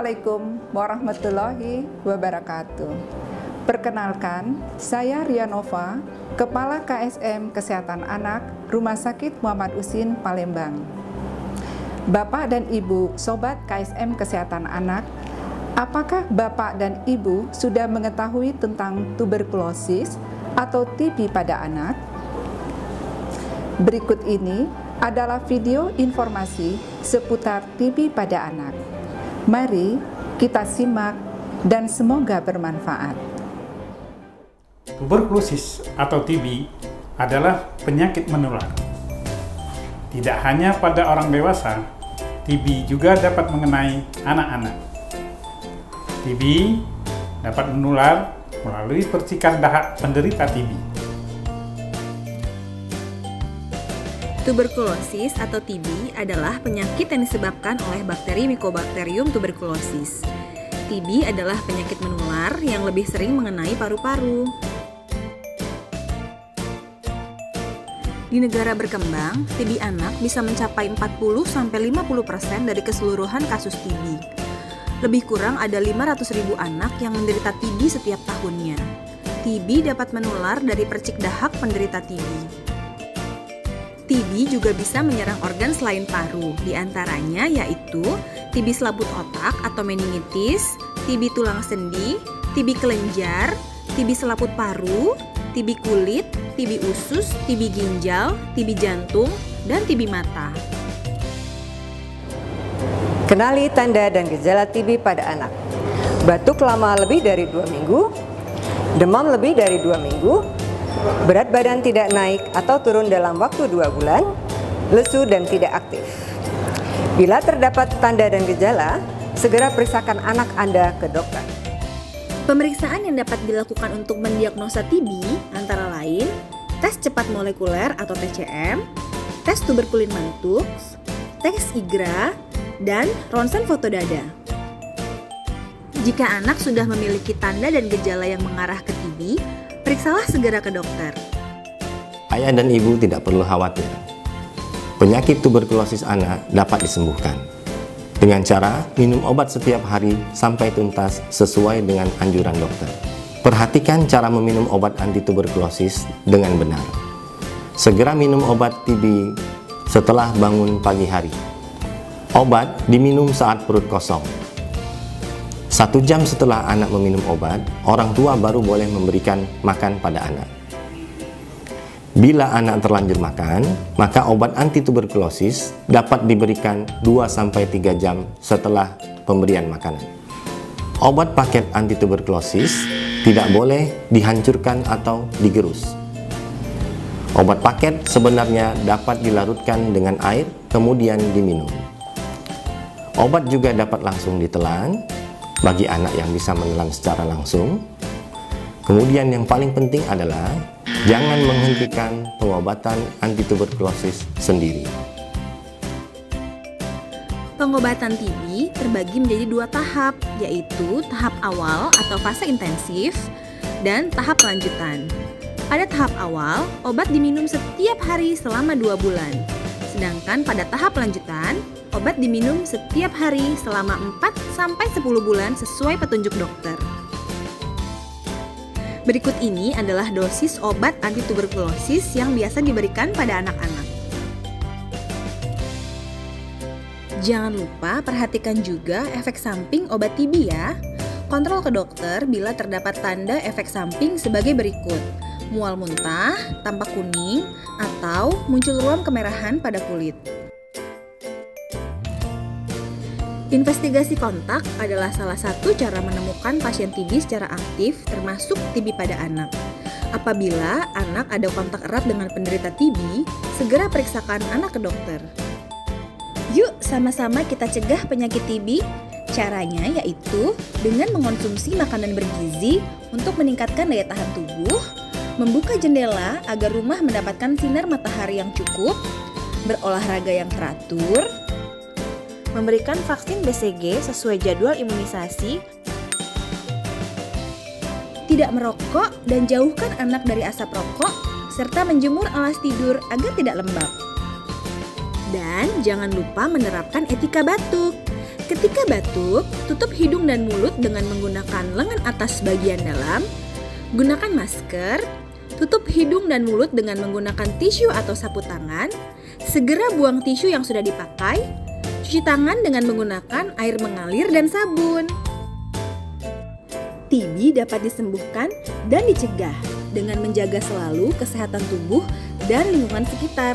Assalamualaikum warahmatullahi wabarakatuh. Perkenalkan, saya Rianova, Kepala KSM Kesehatan Anak Rumah Sakit Muhammad Usin, Palembang. Bapak dan Ibu Sobat KSM Kesehatan Anak, apakah Bapak dan Ibu sudah mengetahui tentang tuberkulosis atau TB pada anak? Berikut ini adalah video informasi seputar TB pada anak. Mari kita simak dan semoga bermanfaat. Tuberkulosis atau TB adalah penyakit menular. Tidak hanya pada orang dewasa, TB juga dapat mengenai anak-anak. TB dapat menular melalui percikan dahak penderita TB. Tuberkulosis atau TB adalah penyakit yang disebabkan oleh bakteri Mycobacterium tuberculosis. TB adalah penyakit menular yang lebih sering mengenai paru-paru. Di negara berkembang, TB anak bisa mencapai 40-50% dari keseluruhan kasus TB. Lebih kurang ada 500.000 anak yang menderita TB setiap tahunnya. TB dapat menular dari percik dahak penderita TB. TB juga bisa menyerang organ selain paru, diantaranya yaitu TB selaput otak atau meningitis, TB tulang sendi, TB kelenjar, TB selaput paru, TB kulit, TB usus, TB ginjal, TB jantung, dan TB mata. Kenali tanda dan gejala TB pada anak. Batuk lama lebih dari 2 minggu, demam lebih dari 2 minggu, berat badan tidak naik atau turun dalam waktu 2 bulan, lesu dan tidak aktif. Bila terdapat tanda dan gejala, segera periksakan anak Anda ke dokter. Pemeriksaan yang dapat dilakukan untuk mendiagnosa TB antara lain tes cepat molekuler atau TCM, tes tuberkulin mantuk, tes IGRA, dan ronsen foto dada. Jika anak sudah memiliki tanda dan gejala yang mengarah ke TB, periksalah segera ke dokter. Ayah dan ibu tidak perlu khawatir. Penyakit tuberkulosis anak dapat disembuhkan dengan cara minum obat setiap hari sampai tuntas sesuai dengan anjuran dokter. Perhatikan cara meminum obat anti tuberkulosis dengan benar. Segera minum obat TB setelah bangun pagi hari. Obat diminum saat perut kosong. 1 jam setelah anak meminum obat, orang tua baru boleh memberikan makan pada anak. Bila anak terlanjur makan, maka obat anti tuberkulosis dapat diberikan 2-3 jam setelah pemberian makanan. Obat paket anti tuberkulosis tidak boleh dihancurkan atau digerus. Obat paket sebenarnya dapat dilarutkan dengan air kemudian diminum. Obat juga dapat langsung ditelan bagi anak yang bisa menelan secara langsung. Kemudian yang paling penting adalah jangan menghentikan pengobatan anti tuberkulosis sendiri. Pengobatan TB terbagi menjadi 2 tahap, yaitu tahap awal atau fase intensif dan tahap lanjutan. Pada tahap awal, obat diminum setiap hari selama 2 bulan. Sedangkan pada tahap lanjutan, obat diminum setiap hari selama 4-10 bulan sesuai petunjuk dokter. Berikut ini adalah dosis obat anti tuberkulosis yang biasa diberikan pada anak-anak. Jangan lupa perhatikan juga efek samping obat TB ya. Kontrol ke dokter bila terdapat tanda efek samping sebagai berikut: mual muntah, tampak kuning, atau muncul ruam kemerahan pada kulit. Investigasi kontak adalah salah satu cara menemukan pasien TB secara aktif, termasuk TB pada anak. Apabila anak ada kontak erat dengan penderita TB, segera periksakan anak ke dokter. Yuk sama-sama kita cegah penyakit TB. Caranya yaitu dengan mengonsumsi makanan bergizi untuk meningkatkan daya tahan tubuh, membuka jendela agar rumah mendapatkan sinar matahari yang cukup, berolahraga yang teratur, memberikan vaksin BCG sesuai jadwal imunisasi, tidak merokok dan jauhkan anak dari asap rokok, serta menjemur alas tidur agar tidak lembab. Dan jangan lupa menerapkan etika batuk. Ketika batuk, tutup hidung dan mulut dengan menggunakan lengan atas bagian dalam, gunakan masker, tutup hidung dan mulut dengan menggunakan tisu atau sapu tangan, segera buang tisu yang sudah dipakai, cuci tangan dengan menggunakan air mengalir dan sabun. TB dapat disembuhkan dan dicegah dengan menjaga selalu kesehatan tubuh dan lingkungan sekitar,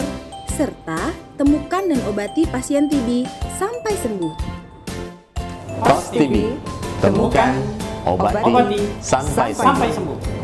serta temukan dan obati pasien TB sampai sembuh. TOS TB, temukan, obati, sampai sembuh.